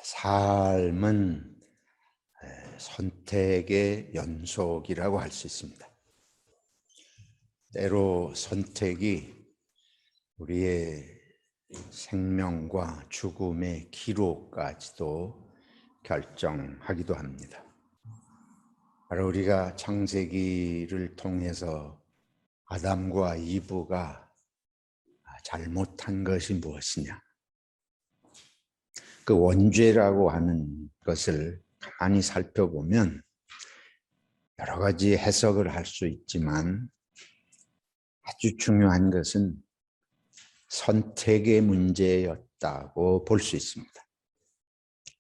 삶은 선택의 연속이라고 할 수 있습니다. 때로 선택이 우리의 생명과 죽음의 기로까지도 결정하기도 합니다. 바로 우리가 창세기를 통해서 아담과 이브가 잘못한 것이 무엇이냐, 그 원죄라고 하는 것을 가만히 살펴보면 여러 가지 해석을 할 수 있지만 아주 중요한 것은 선택의 문제였다고 볼 수 있습니다.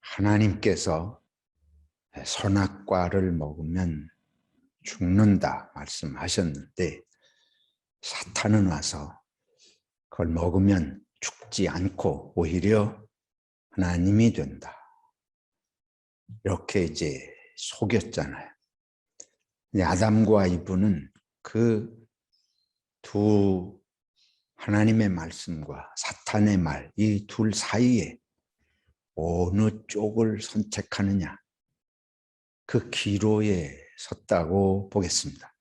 하나님께서 선악과를 먹으면 죽는다 말씀하셨는데 사탄은 와서 그걸 먹으면 죽지 않고 오히려 하나님이 된다, 이렇게 이제 속였잖아요. 아담과 이브는 그 두 하나님의 말씀과 사탄의 말, 이 둘 사이에 어느 쪽을 선택하느냐, 그 기로에 섰다고 보겠습니다.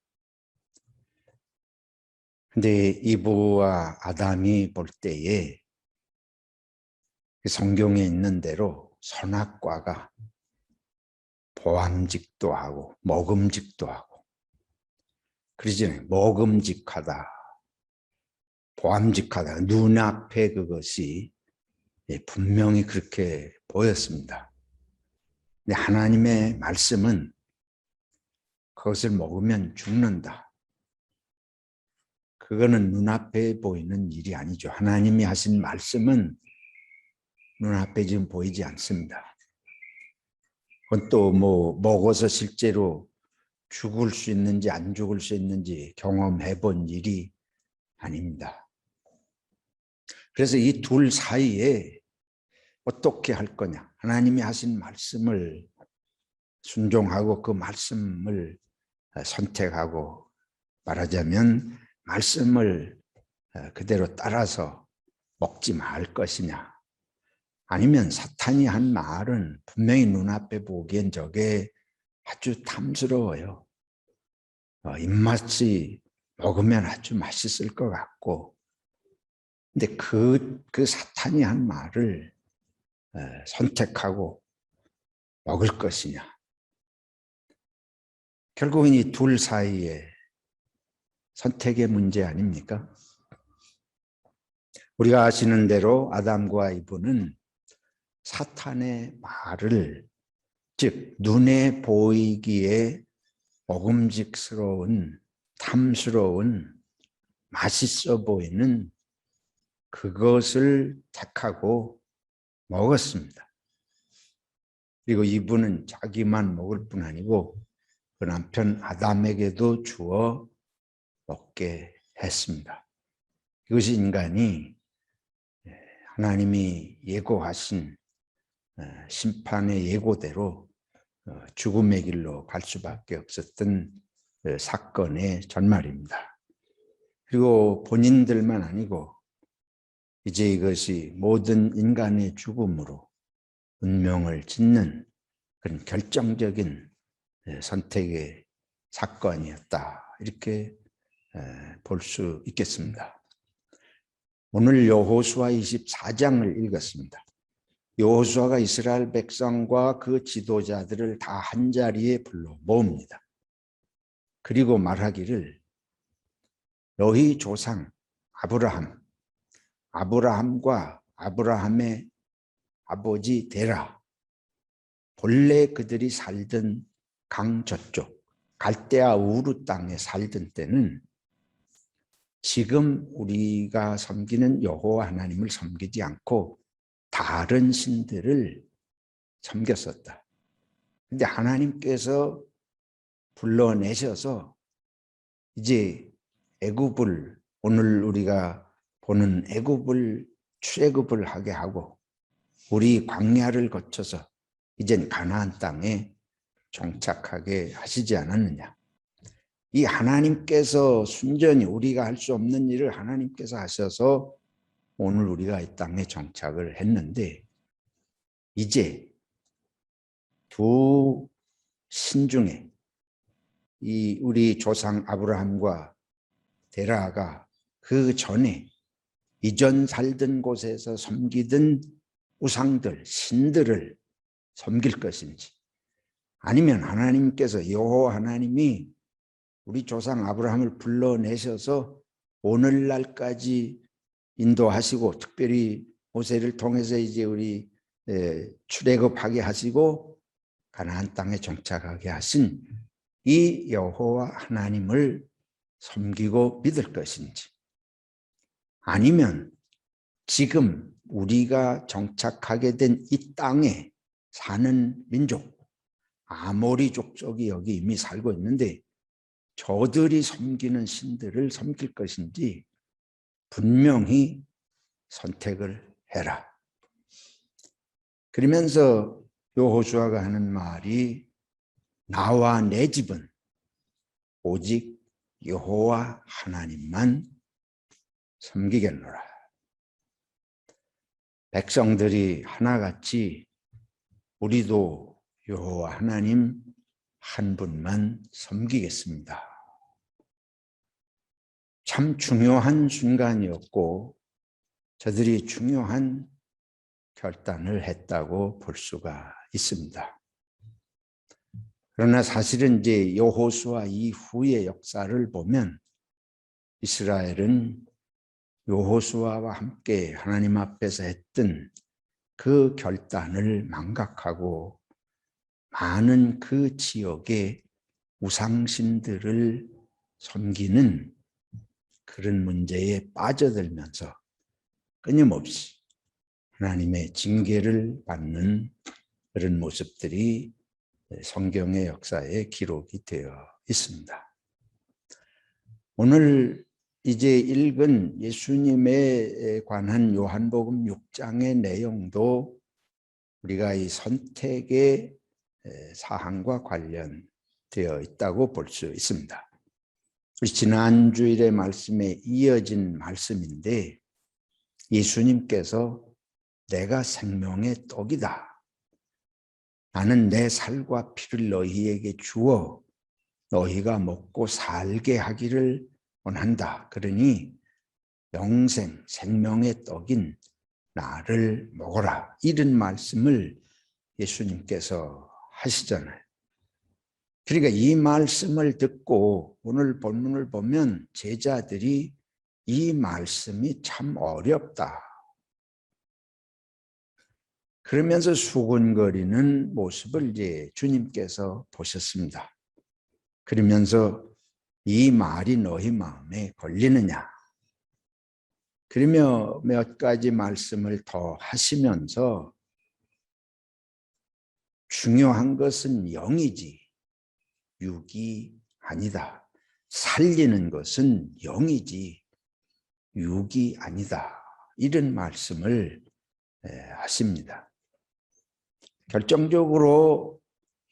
근데 이브와 아담이 볼 때에 성경에 있는 대로 선악과가 보암직도 하고 먹음직도 하고 그러잖아요. 먹음직하다, 보암직하다, 눈앞에 그것이 분명히 그렇게 보였습니다. 근데 하나님의 말씀은 그것을 먹으면 죽는다, 그거는 눈앞에 보이는 일이 아니죠. 하나님이 하신 말씀은 눈앞에 지금 보이지 않습니다. 그건 또 먹어서 실제로 죽을 수 있는지 안 죽을 수 있는지 경험해 본 일이 아닙니다. 그래서 이 둘 사이에 어떻게 할 거냐, 하나님이 하신 말씀을 순종하고 그 말씀을 선택하고, 말하자면 말씀을 그대로 따라서 먹지 말 것이냐, 아니면 사탄이 한 말은 분명히 눈앞에 보기엔 저게 아주 탐스러워요. 입맛이 먹으면 아주 맛있을 것 같고, 근데 그 사탄이 한 말을 선택하고 먹을 것이냐, 결국은 이 둘 사이에 선택의 문제 아닙니까? 우리가 아시는 대로 아담과 이브는 사탄의 말을, 즉 눈에 보이기에 먹음직스러운, 탐스러운, 맛있어 보이는 그것을 택하고 먹었습니다. 그리고 이브는 자기만 먹을 뿐 아니고 그 남편 아담에게도 주어 먹게 했습니다. 이것이 인간이 하나님이 예고하신 심판의 예고대로 죽음의 길로 갈 수밖에 없었던 사건의 전말입니다. 그리고 본인들만 아니고 이제 이것이 모든 인간의 죽음으로 운명을 짓는 그런 결정적인 선택의 사건이었다, 이렇게 볼 수 있겠습니다. 오늘 여호수아 24장을 읽었습니다. 여호수아가 이스라엘 백성과 그 지도자들을 다 한자리에 불러 모읍니다. 그리고 말하기를, 너희 조상 아브라함과 아브라함의 아버지 데라, 본래 그들이 살던 강 저쪽 갈대아 우르 땅에 살던 때는 지금 우리가 섬기는 여호와 하나님을 섬기지 않고 다른 신들을 섬겼었다. 그런데 하나님께서 불러내셔서 이제 애굽을, 오늘 우리가 보는 애굽을 출애굽을 하게 하고 우리 광야를 거쳐서 이젠 가나안 땅에 정착하게 하시지 않았느냐. 이 하나님께서 순전히 우리가 할 수 없는 일을 하나님께서 하셔서 오늘 우리가 이 땅에 정착을 했는데, 이제 두 신 중에 이 우리 조상 아브라함과 데라가 그 전에 이전 살던 곳에서 섬기던 우상들, 신들을 섬길 것인지, 아니면 하나님께서 여호와 하나님이 우리 조상 아브라함을 불러내셔서 오늘날까지 인도하시고, 특별히 모세를 통해서 이제 우리 출애굽하게 하시고 가나안 땅에 정착하게 하신 이 여호와 하나님을 섬기고 믿을 것인지, 아니면 지금 우리가 정착하게 된 이 땅에 사는 민족, 아모리 족속이 여기 이미 살고 있는데 저들이 섬기는 신들을 섬길 것인지 분명히 선택을 해라. 그러면서 여호수아가 하는 말이, 나와 내 집은 오직 여호와 하나님만 섬기겠노라. 백성들이 하나같이 우리도 여호와 하나님 한 분만 섬기겠습니다. 참 중요한 순간이었고 저들이 중요한 결단을 했다고 볼 수가 있습니다. 그러나 사실은 이제 여호수아 이후의 역사를 보면 이스라엘은 여호수아와 함께 하나님 앞에서 했던 그 결단을 망각하고 많은 그 지역의 우상신들을 섬기는 그런 문제에 빠져들면서 끊임없이 하나님의 징계를 받는 그런 모습들이 성경의 역사에 기록이 되어 있습니다. 오늘 이제 읽은 예수님에 관한 요한복음 6장의 내용도 우리가 이 선택의 사항과 관련되어 있다고 볼 수 있습니다. 우리 지난 주일의 말씀에 이어진 말씀인데, 예수님께서 내가 생명의 떡이다. 나는 내 살과 피를 너희에게 주어 너희가 먹고 살게 하기를 원한다. 그러니 영생, 생명의 떡인 나를 먹어라. 이런 말씀을 예수님께서 하시잖아요. 그러니까 이 말씀을 듣고 오늘 본문을 보면 제자들이 이 말씀이 참 어렵다, 그러면서 수군거리는 모습을 이제 주님께서 보셨습니다. 그러면서 이 말이 너희 마음에 걸리느냐? 그러며 몇 가지 말씀을 더 하시면서 중요한 것은 영이지 육이 아니다. 살리는 것은 영이지 육이 아니다. 이런 말씀을 하십니다. 결정적으로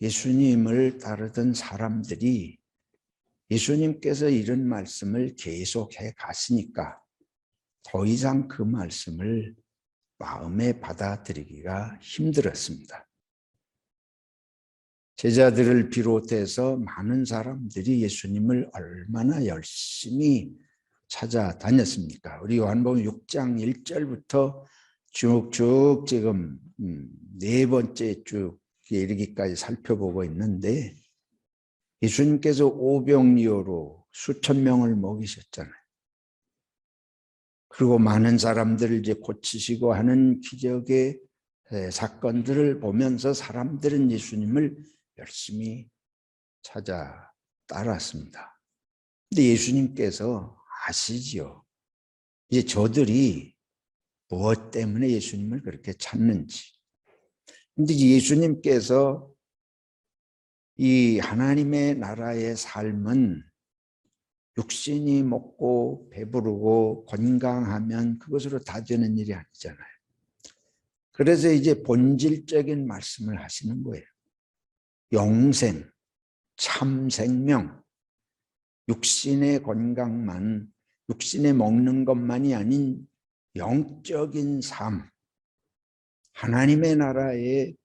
예수님을 따르던 사람들이 예수님께서 이런 말씀을 계속해 가시니까 더 이상 그 말씀을 마음에 받아들이기가 힘들었습니다. 제자들을 비롯해서 많은 사람들이 예수님을 얼마나 열심히 찾아다녔습니까? 우리 요한복음 6장 1절부터 쭉쭉 지금 네 번째 쭉 이르기까지 살펴보고 있는데, 예수님께서 오병이어로 수천 명을 먹이셨잖아요. 그리고 많은 사람들을 이제 고치시고 하는 기적의 사건들을 보면서 사람들은 예수님을 열심히 찾아 따랐습니다. 근데 예수님께서 아시지요. 이제 저들이 무엇 때문에 예수님을 그렇게 찾는지. 근데 예수님께서 이 하나님의 나라의 삶은 육신이 먹고 배부르고 건강하면 그것으로 다 되는 일이 아니잖아요. 그래서 이제 본질적인 말씀을 하시는 거예요. 영생, 참 생명, 육신의 건강만, 육신에 먹는 것만이 아닌 영적인 삶, 하나님의 나라의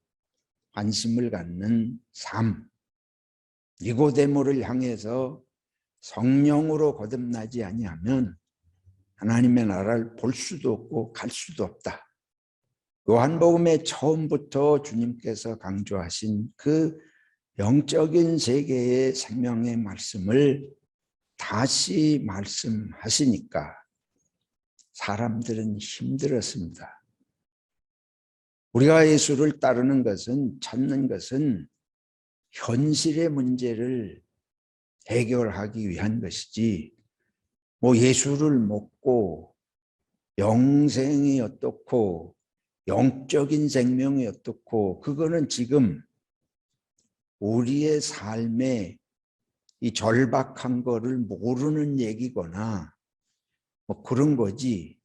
관심을 갖는 삶, 니고데모를 향해서 성령으로 거듭나지 아니하면 하나님의 나라를 볼 수도 없고 갈 수도 없다. 요한복음의 처음부터 주님께서 강조하신 그 영적인 세계의 생명의 말씀을 다시 말씀하시니까 사람들은 힘들었습니다. 우리가 예수를 따르는 것은, 찾는 것은 현실의 문제를 해결하기 위한 것이지, 뭐 예수를 먹고 영생이 어떻고 영적인 생명이 어떻고, 그거는 지금 우리의 삶에 이 절박한 거를 모르는 얘기거나 뭐 그런 거지,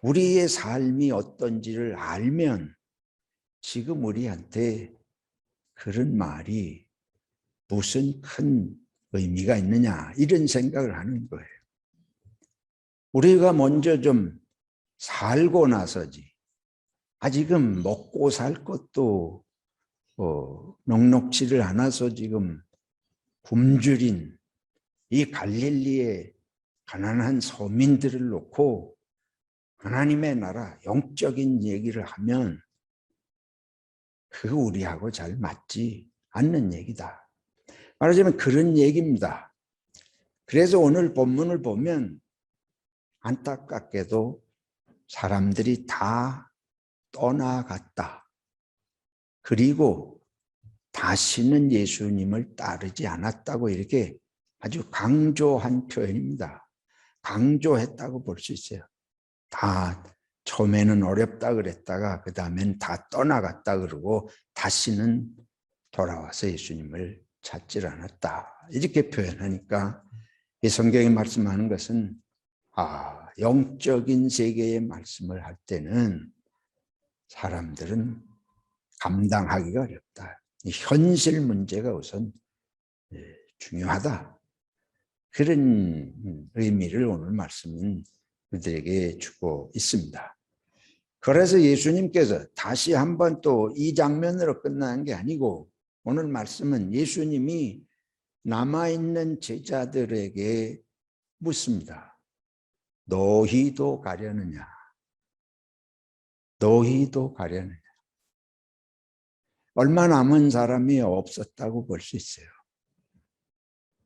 우리의 삶이 어떤지를 알면 지금 우리한테 그런 말이 무슨 큰 의미가 있느냐, 이런 생각을 하는 거예요. 우리가 먼저 좀 살고 나서지, 아직은 먹고 살 것도 넉넉지를 않아서 지금 굶주린 이 갈릴리의 가난한 서민들을 놓고 하나님의 나라, 영적인 얘기를 하면 그거 우리하고 잘 맞지 않는 얘기다. 말하자면 그런 얘기입니다. 그래서 오늘 본문을 보면 안타깝게도 사람들이 다 떠나갔다. 그리고 다시는 예수님을 따르지 않았다고, 이렇게 아주 강조한 표현입니다. 강조했다고 볼 수 있어요. 다 처음에는 어렵다 그랬다가 그 다음엔 다 떠나갔다 그러고 다시는 돌아와서 예수님을 찾질 않았다, 이렇게 표현하니까 이 성경이 말씀하는 것은, 영적인 세계의 말씀을 할 때는 사람들은 감당하기가 어렵다. 이 현실 문제가 우선 중요하다. 그런 의미를 오늘 말씀은 우리들에게 주고 있습니다. 그래서 예수님께서 다시 한번 또 이 장면으로 끝나는 게 아니고, 오늘 말씀은 예수님이 남아있는 제자들에게 묻습니다. 너희도 가려느냐? 너희도 가려느냐? 얼마 남은 사람이 없었다고 볼 수 있어요.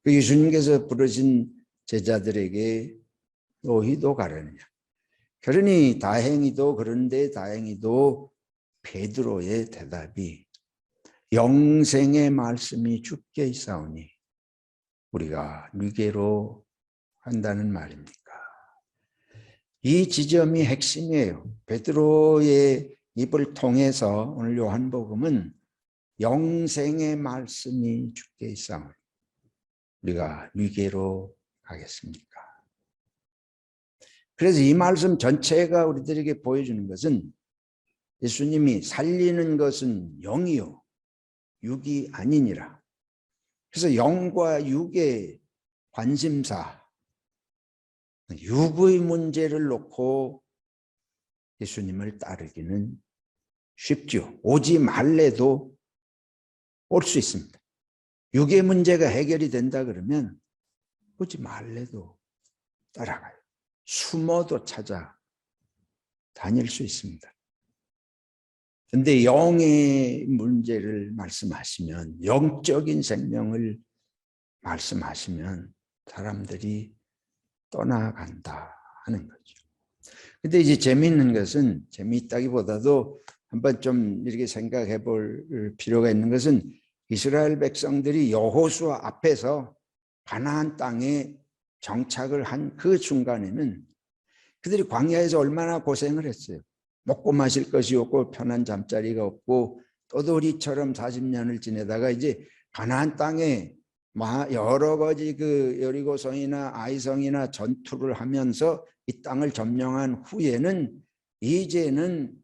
예수님께서 부르신 제자들에게 너희도 가려느냐? 그러니 다행히도, 그런데 다행히도 베드로의 대답이 영생의 말씀이 주께 있사오니 우리가 누게로 한다는 말입니까? 이 지점이 핵심이에요. 베드로의 입을 통해서 오늘 요한복음은 영생의 말씀이 주께 있사오니 우리가 누게로 가겠습니까? 그래서 이 말씀 전체가 우리들에게 보여주는 것은 예수님이 살리는 것은 영이요 육이 아니니라. 그래서 영과 육의 관심사, 육의 문제를 놓고 예수님을 따르기는 쉽죠. 오지 말래도 올 수 있습니다. 육의 문제가 해결이 된다 그러면 오지 말래도 따라가요. 숨어도 찾아 다닐 수 있습니다. 그런데 영의 문제를 말씀하시면, 영적인 생명을 말씀하시면 사람들이 떠나간다 하는 거죠. 근데 이제 재미있는 것은, 재미있다기보다도 한번 좀 이렇게 생각해 볼 필요가 있는 것은, 이스라엘 백성들이 여호수아 앞에서 가나안 땅에 정착을 한 그 순간에는 그들이 광야에서 얼마나 고생을 했어요. 먹고 마실 것이 없고 편한 잠자리가 없고 떠돌이처럼 40년을 지내다가 이제 가나안 땅에 여러 가지 그 여리고성이나 아이성이나 전투를 하면서 이 땅을 점령한 후에는 이제는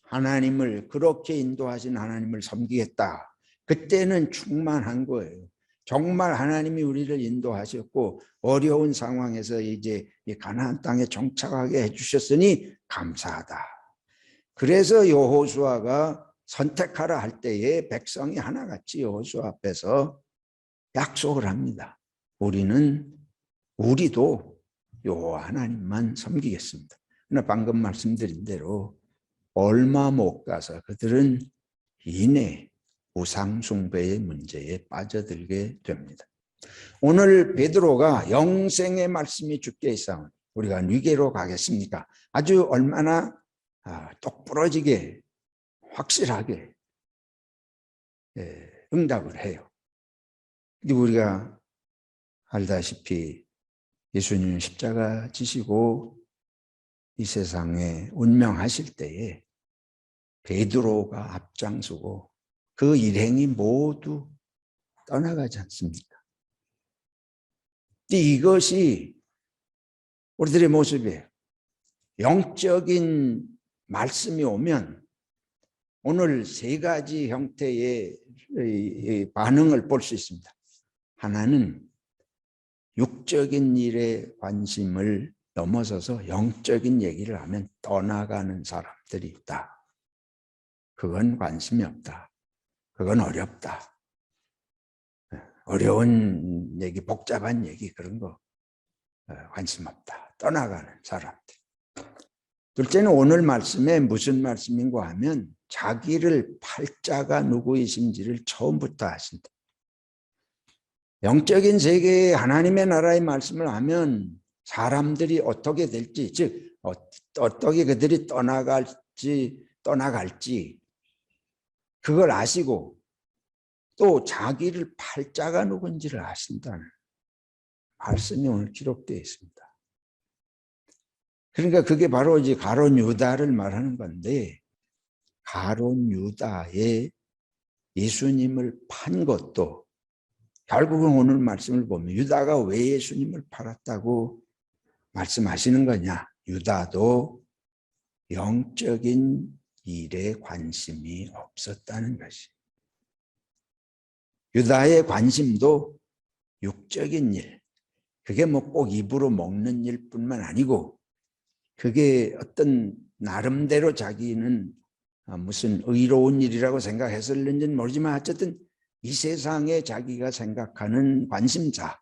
하나님을, 그렇게 인도하신 하나님을 섬기겠다. 그때는 충만한 거예요. 정말 하나님이 우리를 인도하셨고 어려운 상황에서 이제 가나안 땅에 정착하게 해주셨으니 감사하다. 그래서 여호수아가 선택하라 할 때에 백성이 하나같이 여호수아 앞에서 약속을 합니다. 우리도 여호와 하나님만 섬기겠습니다. 그러나 방금 말씀드린 대로 얼마 못 가서 그들은 이내 우상 숭배의 문제에 빠져들게 됩니다. 오늘 베드로가 영생의 말씀이 주께 있사오니 우리가 누게로 가겠습니까? 아주 얼마나 똑부러지게 확실하게 응답을 해요. 근데 우리가 알다시피 예수님 십자가 지시고 이 세상에 운명하실 때에 베드로가 앞장서고 그 일행이 모두 떠나가지 않습니까? 이것이 우리들의 모습이에요. 영적인 말씀이 오면 오늘 세 가지 형태의 반응을 볼 수 있습니다. 하나는 육적인 일에 관심을 넘어서서 영적인 얘기를 하면 떠나가는 사람들이 있다. 그건 관심이 없다. 그건 어렵다. 어려운 얘기, 복잡한 얘기 그런 거 관심 없다. 떠나가는 사람들. 둘째는 오늘 말씀에 무슨 말씀인가 하면 자기를 팔자가 누구이신지를 처음부터 아신다. 영적인 세계에 하나님의 나라의 말씀을 하면 사람들이 어떻게 될지, 즉 어떻게 그들이 떠나갈지 그걸 아시고 또 자기를 팔자가 누군지를 아신다는 말씀이 오늘 기록되어 있습니다. 그러니까 그게 바로 이제 가룟 유다를 말하는 건데, 가룟 유다에 예수님을 판 것도 결국은 오늘 말씀을 보면 유다가 왜 예수님을 팔았다고 말씀하시는 거냐? 유다도 영적인 일에 관심이 없었다는 것이. 유다의 관심도 육적인 일, 그게 뭐 꼭 입으로 먹는 일뿐만 아니고 그게 어떤 나름대로 자기는 무슨 의로운 일이라고 생각했을는지는 모르지만 어쨌든 이 세상에 자기가 생각하는 관심사,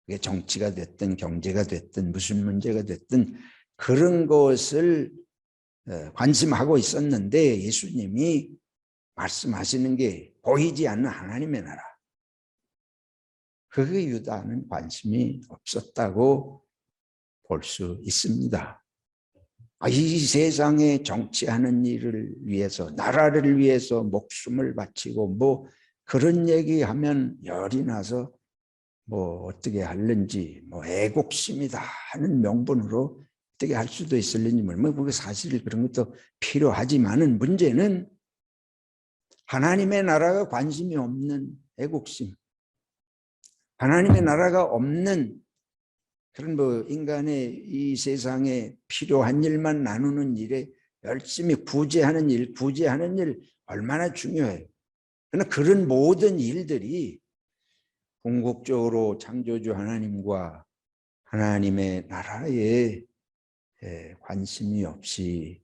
그게 정치가 됐든 경제가 됐든 무슨 문제가 됐든 그런 것을 관심하고 있었는데 예수님이 말씀하시는 게 보이지 않는 하나님의 나라, 그게 유다는 관심이 없었다고 볼 수 있습니다. 이 세상에 정치하는 일을 위해서, 나라를 위해서 목숨을 바치고 뭐 그런 얘기하면 열이 나서 뭐 어떻게 하는지, 뭐 애국심이다 하는 명분으로 어떻게 할 수도 있을는지 모르면 그게 사실 그런 것도 필요하지만은 문제는 하나님의 나라가 관심이 없는 애국심, 하나님의 나라가 없는 그런 뭐 인간의 이 세상에 필요한 일만 나누는 일에 열심히 구제하는 일 얼마나 중요해요. 그러나 그런 모든 일들이 궁극적으로 창조주 하나님과 하나님의 나라에 관심이 없이,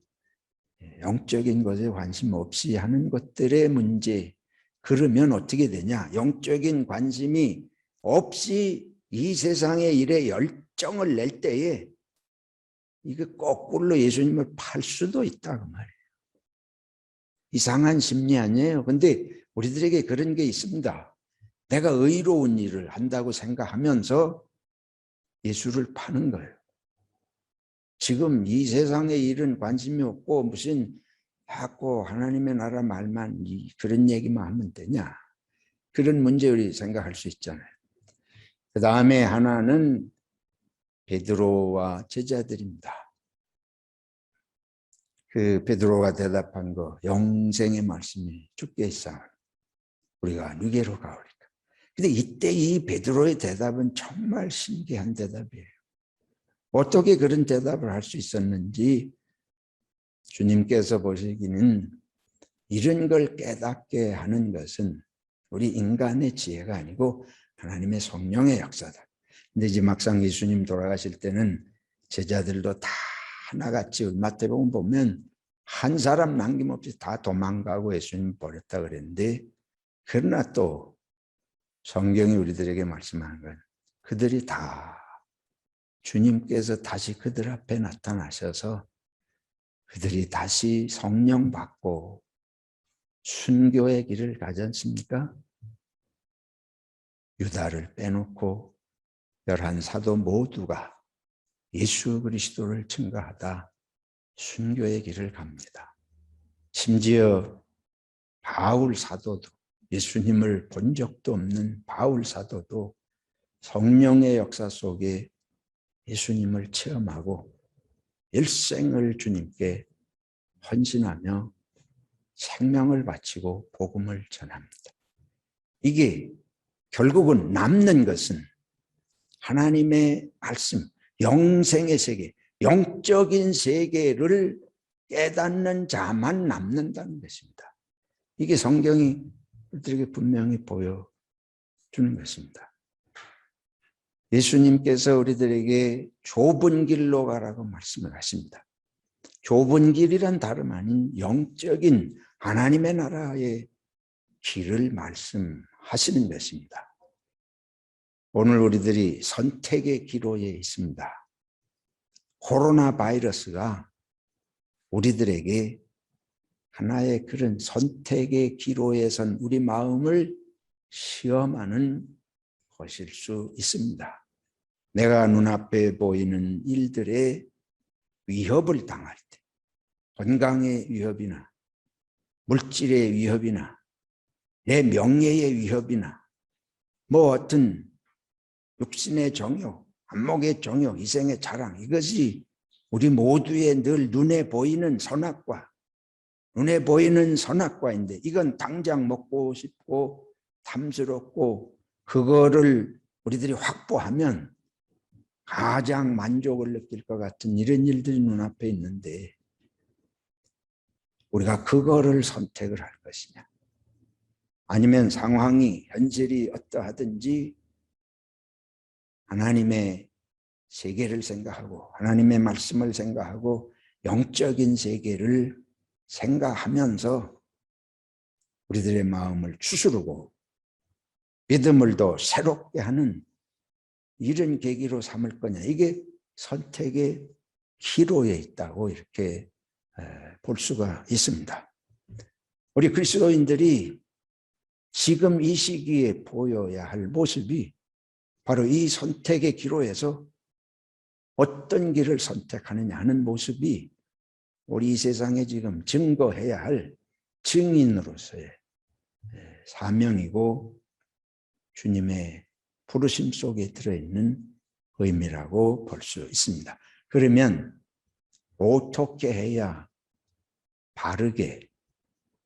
영적인 것에 관심 없이 하는 것들의 문제. 그러면 어떻게 되냐? 영적인 관심이 없이 이 세상의 일에 열정을 낼 때에 이게 거꾸로 예수님을 팔 수도 있다 그 말이에요. 이상한 심리 아니에요. 근데 우리들에게 그런 게 있습니다. 내가 의로운 일을 한다고 생각하면서 예수를 파는 거예요. 지금 이 세상의 일은 관심이 없고 무슨 자꾸 하나님의 나라 말만 그런 얘기만 하면 되냐. 그런 문제를 생각할 수 있잖아요. 그 다음에 하나는 베드로와 제자들입니다. 그 베드로가 대답한 거, 영생의 말씀이 주께 있사오니 우리가 누게로 가오리까. 근데 이때 이 베드로의 대답은 정말 신기한 대답이에요. 어떻게 그런 대답을 할 수 있었는지 주님께서 보시기는 이런 걸 깨닫게 하는 것은 우리 인간의 지혜가 아니고 하나님의 성령의 역사다. 근데 이제 막상 예수님 돌아가실 때는 제자들도 다 하나같이 마태복음 보면 한 사람 남김없이 다 도망가고 예수님 버렸다 그랬는데, 그러나 또 성경이 우리들에게 말씀하는 건 그들이 다 주님께서 다시 그들 앞에 나타나셔서 그들이 다시 성령 받고 순교의 길을 가지 않습니까? 유다를 빼놓고 11사도 모두가 예수 그리스도를 증거하다 순교의 길을 갑니다. 심지어 바울 사도도, 예수님을 본 적도 없는 바울 사도도 성령의 역사 속에 예수님을 체험하고 일생을 주님께 헌신하며 생명을 바치고 복음을 전합니다. 이게 결국은 남는 것은 하나님의 말씀, 영생의 세계, 영적인 세계를 깨닫는 자만 남는다는 것입니다. 이게 성경이 우리들에게 분명히 보여주는 것입니다. 예수님께서 우리들에게 좁은 길로 가라고 말씀을 하십니다. 좁은 길이란 다름 아닌 영적인 하나님의 나라의 길을 말씀하시는 것입니다. 오늘 우리들이 선택의 기로에 있습니다. 코로나 바이러스가 우리들에게 하나의 그런 선택의 기로에 선 우리 마음을 시험하는 것일 수 있습니다. 내가 눈앞에 보이는 일들의 위협을 당할 때, 건강의 위협이나 물질의 위협이나 내 명예의 위협이나 뭐 어떤 육신의 정욕, 안목의 정욕, 이생의 자랑, 이것이 우리 모두의 늘 눈에 보이는 선악과인데 이건 당장 먹고 싶고 탐스럽고 그거를 우리들이 확보하면 가장 만족을 느낄 것 같은 이런 일들이 눈앞에 있는데 우리가 그거를 선택을 할 것이냐, 아니면 상황이 현실이 어떠하든지 하나님의 세계를 생각하고 하나님의 말씀을 생각하고 영적인 세계를 생각하면서 우리들의 마음을 추스르고 믿음을 더 새롭게 하는 이런 계기로 삼을 거냐, 이게 선택의 기로에 있다고 이렇게 볼 수가 있습니다. 우리 그리스도인들이 지금 이 시기에 보여야 할 모습이 바로 이 선택의 기로에서 어떤 길을 선택하느냐 하는 모습이 우리 이 세상에 지금 증거해야 할 증인으로서의 사명이고 주님의 부르심 속에 들어있는 의미라고 볼 수 있습니다. 그러면 어떻게 해야 바르게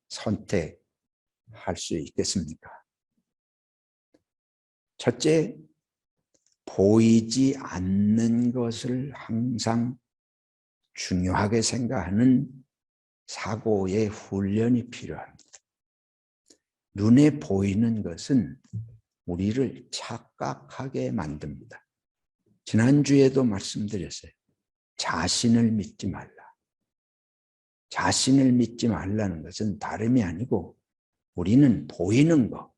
선택할 수 있겠습니까? 첫째, 보이지 않는 것을 항상 중요하게 생각하는 사고의 훈련이 필요합니다. 눈에 보이는 것은 우리를 착각하게 만듭니다. 지난주에도 말씀드렸어요. 자신을 믿지 말라. 자신을 믿지 말라는 것은 다름이 아니고 우리는 보이는 것,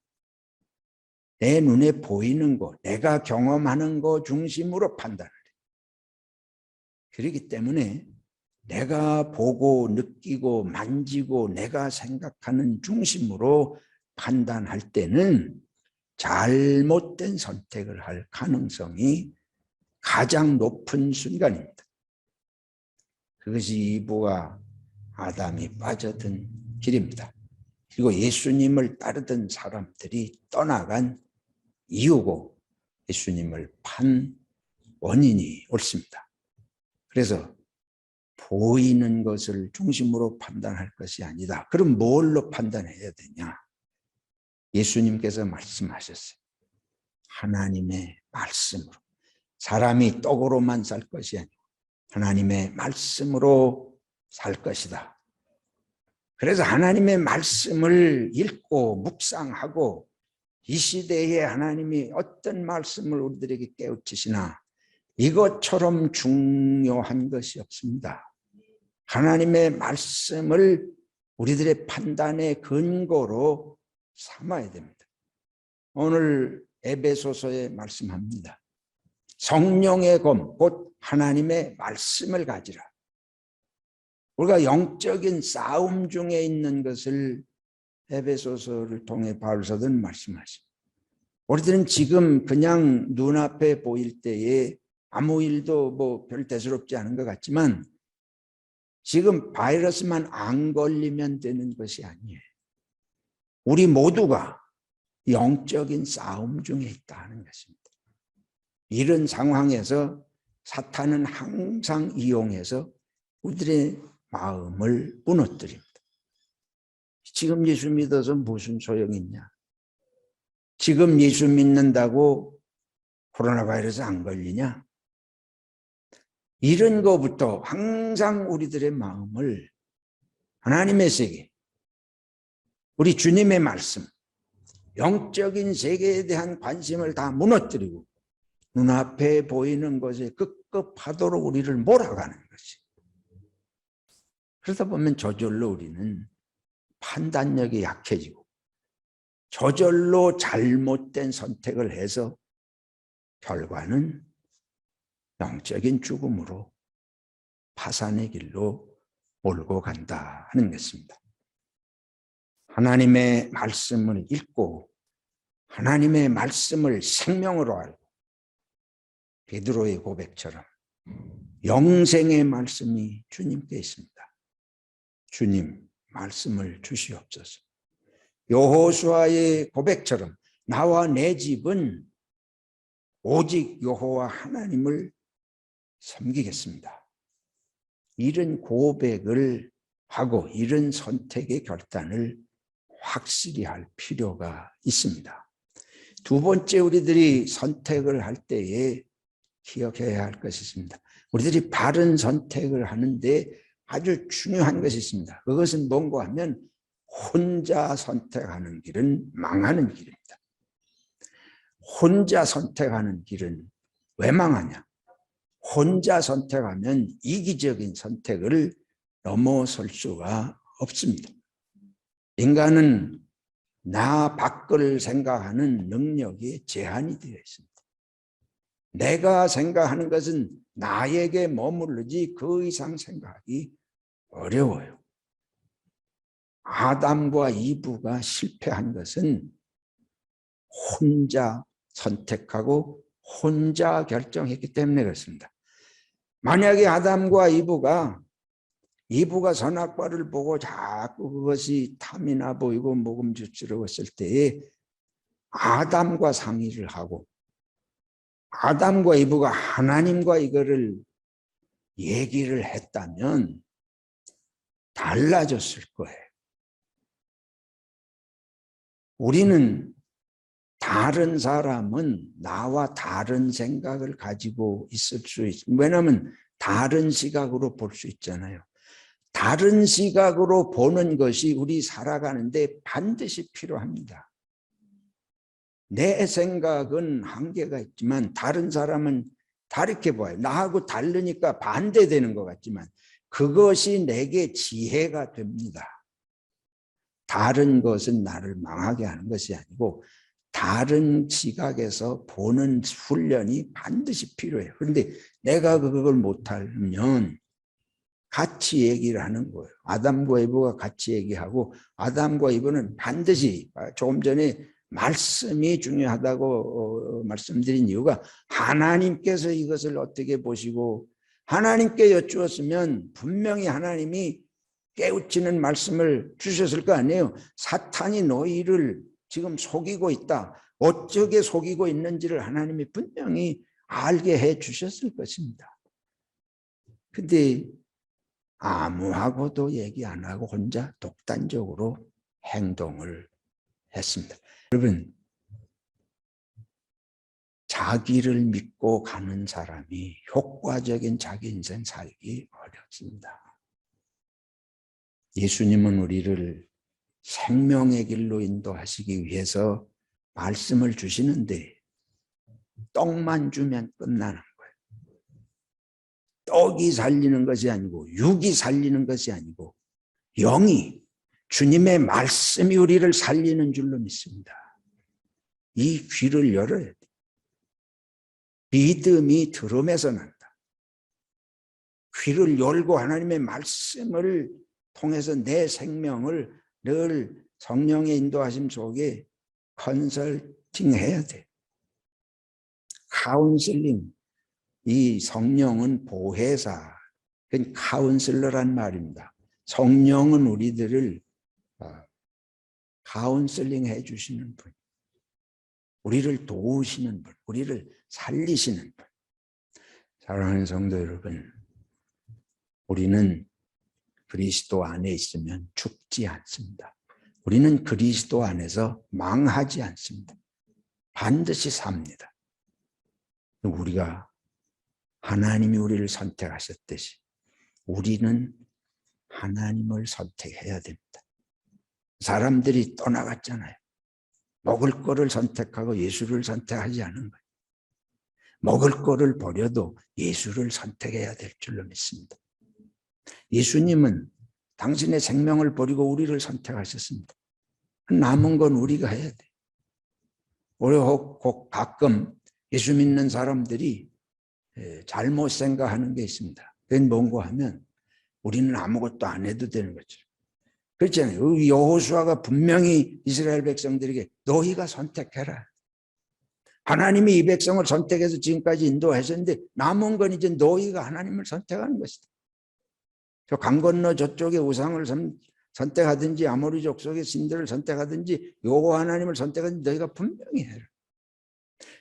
내 눈에 보이는 것, 내가 경험하는 것 중심으로 판단을 해요. 그렇기 때문에 내가 보고 느끼고 만지고 내가 생각하는 중심으로 판단할 때는 잘못된 선택을 할 가능성이 가장 높은 순간입니다. 그것이 이브와 아담이 빠져든 길입니다. 그리고 예수님을 따르던 사람들이 떠나간 이유고 예수님을 판 원인이 옳습니다. 그래서 보이는 것을 중심으로 판단할 것이 아니다. 그럼 뭘로 판단해야 되냐? 예수님께서 말씀하셨어요. 하나님의 말씀으로. 사람이 떡으로만 살 것이 아니고 하나님의 말씀으로 살 것이다. 그래서 하나님의 말씀을 읽고 묵상하고 이 시대에 하나님이 어떤 말씀을 우리들에게 깨우치시나 이것처럼 중요한 것이 없습니다. 하나님의 말씀을 우리들의 판단의 근거로 삼아야 됩니다. 오늘 에베소서에 말씀합니다. 성령의 검, 곧 하나님의 말씀을 가지라. 우리가 영적인 싸움 중에 있는 것을 에베소서를 통해 바울사도는 말씀하십니다. 우리들은 지금 그냥 눈앞에 보일 때에 아무 일도 별 대수롭지 않은 것 같지만 지금 바이러스만 안 걸리면 되는 것이 아니에요. 우리 모두가 영적인 싸움 중에 있다는 것입니다. 이런 상황에서 사탄은 항상 이용해서 우리들의 마음을 무너뜨립니다. 지금 예수 믿어서 무슨 소용이 있냐? 지금 예수 믿는다고 코로나 바이러스 안 걸리냐? 이런 것부터 항상 우리들의 마음을 하나님의 세계, 우리 주님의 말씀, 영적인 세계에 대한 관심을 다 무너뜨리고 눈앞에 보이는 것에 급급하도록 우리를 몰아가는 것이. 그러다 보면 저절로 우리는 판단력이 약해지고 저절로 잘못된 선택을 해서 결과는 영적인 죽음으로 파산의 길로 몰고 간다 하는 것입니다. 하나님의 말씀을 읽고 하나님의 말씀을 생명으로 알고 베드로의 고백처럼 영생의 말씀이 주님께 있습니다. 주님 말씀을 주시옵소서. 여호수아의 고백처럼 나와 내 집은 오직 여호와 하나님을 섬기겠습니다. 이런 고백을 하고 이런 선택의 결단을 확실히 할 필요가 있습니다. 두 번째, 우리들이 선택을 할 때에 기억해야 할 것이 있습니다. 우리들이 바른 선택을 하는데 아주 중요한 것이 있습니다. 그것은 뭔가 하면 혼자 선택하는 길은 망하는 길입니다. 혼자 선택하는 길은 왜 망하냐? 혼자 선택하면 이기적인 선택을 넘어설 수가 없습니다. 인간은 나 밖을 생각하는 능력이 제한이 되어 있습니다. 내가 생각하는 것은 나에게 머무르지 그 이상 생각하기 어려워요. 아담과 이브가 실패한 것은 혼자 선택하고 혼자 결정했기 때문에 그렇습니다. 만약에 아담과 이브가 선악과를 보고 자꾸 그것이 탐이 나 보이고 먹음직스러웠을 때에 아담과 상의를 하고 아담과 이브가 하나님과 이거를 얘기를 했다면 달라졌을 거예요. 우리는 다른 사람은 나와 다른 생각을 가지고 있을 수 있습니다. 왜냐하면 다른 시각으로 볼 수 있잖아요. 다른 시각으로 보는 것이 우리 살아가는데 반드시 필요합니다. 내 생각은 한계가 있지만 다른 사람은 다르게 봐요. 나하고 다르니까 반대되는 것 같지만 그것이 내게 지혜가 됩니다. 다른 것은 나를 망하게 하는 것이 아니고 다른 시각에서 보는 훈련이 반드시 필요해요. 그런데 내가 그걸 못하면 같이 얘기를 하는 거예요. 아담과 이브가 같이 얘기하고 아담과 이브는 반드시 조금 전에 말씀이 중요하다고 말씀드린 이유가 하나님께서 이것을 어떻게 보시고 하나님께 여쭈었으면 분명히 하나님이 깨우치는 말씀을 주셨을 거 아니에요. 사탄이 너희를 지금 속이고 있다. 어떻게 속이고 있는지를 하나님이 분명히 알게 해 주셨을 것입니다. 근데 아무하고도 얘기 안 하고 혼자 독단적으로 행동을 했습니다. 여러분, 자기를 믿고 가는 사람이 효과적인 자기 인생 살기 어렵습니다. 예수님은 우리를 생명의 길로 인도하시기 위해서 말씀을 주시는데 떡만 주면 끝나는 거예요. 떡이 살리는 것이 아니고 육이 살리는 것이 아니고 영이 주님의 말씀이 우리를 살리는 줄로 믿습니다. 이 귀를 열어야 돼. 믿음이 들음에서 난다. 귀를 열고 하나님의 말씀을 통해서 내 생명을 늘 성령의 인도하심 속에 컨설팅해야 돼. 카운슬링, 이 성령은 보혜사, 그건 카운슬러란 말입니다. 성령은 우리들을 카운슬링 해주시는 분, 우리를 도우시는 분, 우리를 살리시는 분. 사랑하는 성도 여러분, 우리는 그리스도 안에 있으면 죽지 않습니다. 우리는 그리스도 안에서 망하지 않습니다. 반드시 삽니다. 우리가 하나님이 우리를 선택하셨듯이 우리는 하나님을 선택해야 됩니다. 사람들이 떠나갔잖아요. 먹을 거를 선택하고 예수를 선택하지 않은 거예요. 먹을 거를 버려도 예수를 선택해야 될 줄로 믿습니다. 예수님은 당신의 생명을 버리고 우리를 선택하셨습니다. 남은 건 우리가 해야 돼. 우리 혹 가끔 예수 믿는 사람들이 잘못 생각하는 게 있습니다. 그건 뭔가 하면 우리는 아무것도 안 해도 되는 거죠. 그렇잖아요. 여호수아가 분명히 이스라엘 백성들에게 너희가 선택해라. 하나님이 이 백성을 선택해서 지금까지 인도하셨는데 남은 건 이제 너희가 하나님을 선택하는 것이다. 저 강 건너 저쪽에 우상을 선택하든지 아모리 족속의 신들을 선택하든지 여호와 하나님을 선택하든지 너희가 분명히 해라.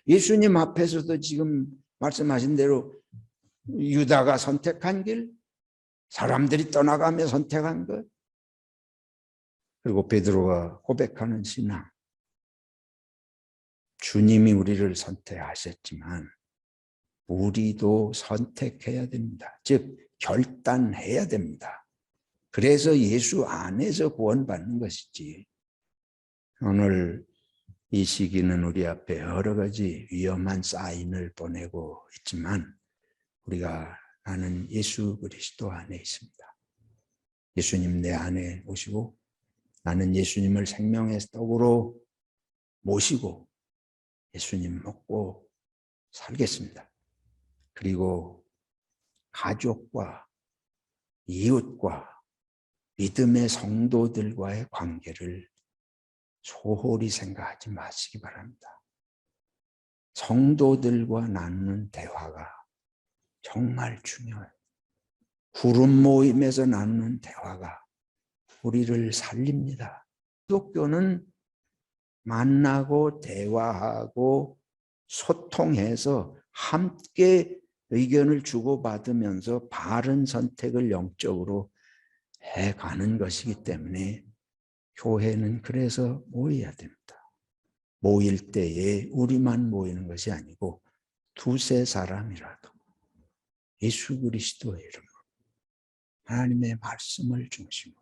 예수님 앞에서도 지금 말씀하신 대로 유다가 선택한 길, 사람들이 떠나가며 선택한 것, 그리고 베드로가 고백하는 신앙. 주님이 우리를 선택하셨지만 우리도 선택해야 됩니다. 즉 결단해야 됩니다. 그래서 예수 안에서 구원받는 것이지. 오늘 이 시기는 우리 앞에 여러 가지 위험한 사인을 보내고 있지만 우리가 나는 예수 그리스도 안에 있습니다. 예수님 내 안에 오시고 나는 예수님을 생명의 떡으로 모시고 예수님 먹고 살겠습니다. 그리고 가족과 이웃과 믿음의 성도들과의 관계를 소홀히 생각하지 마시기 바랍니다. 성도들과 나누는 대화가 정말 중요해요. 구름 모임에서 나누는 대화가 우리를 살립니다. 기독교는 만나고 대화하고 소통해서 함께 의견을 주고받으면서 바른 선택을 영적으로 해가는 것이기 때문에 교회는 그래서 모여야 됩니다. 모일 때에 우리만 모이는 것이 아니고 두세 사람이라도 예수 그리스도의 이름으로 하나님의 말씀을 중심으로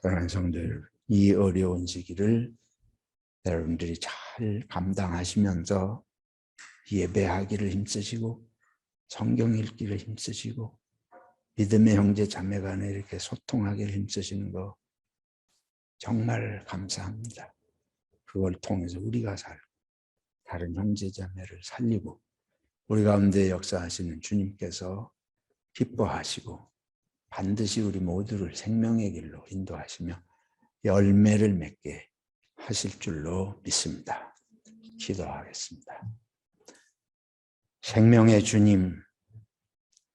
사랑하는 성도 여러분, 이 어려운 시기를 여러분들이 잘 감당하시면서 예배하기를 힘쓰시고 성경 읽기를 힘쓰시고 믿음의 형제 자매 간에 이렇게 소통하기를 힘쓰시는 거 정말 감사합니다. 그걸 통해서 우리가 살고 다른 형제 자매를 살리고 우리 가운데 역사하시는 주님께서 기뻐하시고 반드시 우리 모두를 생명의 길로 인도하시며 열매를 맺게 하실 줄로 믿습니다. 기도하겠습니다. 생명의 주님,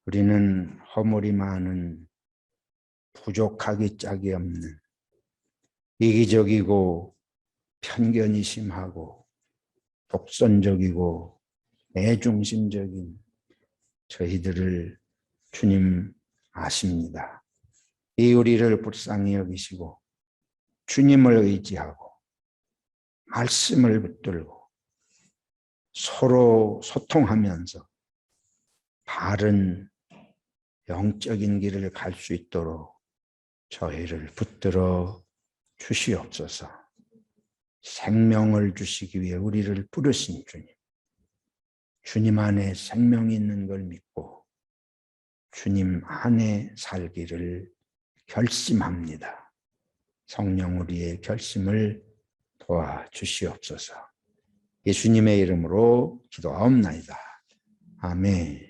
우리는 허물이 많은 부족하기 짝이 없는 이기적이고 편견이 심하고 독선적이고 애중심적인 저희들을 주님 아십니다. 이 우리를 불쌍히 여기시고 주님을 의지하고 말씀을 붙들고 서로 소통하면서 바른 영적인 길을 갈 수 있도록 저희를 붙들어 주시옵소서. 생명을 주시기 위해 우리를 부르신 주님, 주님 안에 생명이 있는 걸 믿고 주님 안에 살기를 결심합니다. 성령 우리의 결심을 도와주시옵소서. 예수님의 이름으로 기도하옵나이다. 아멘.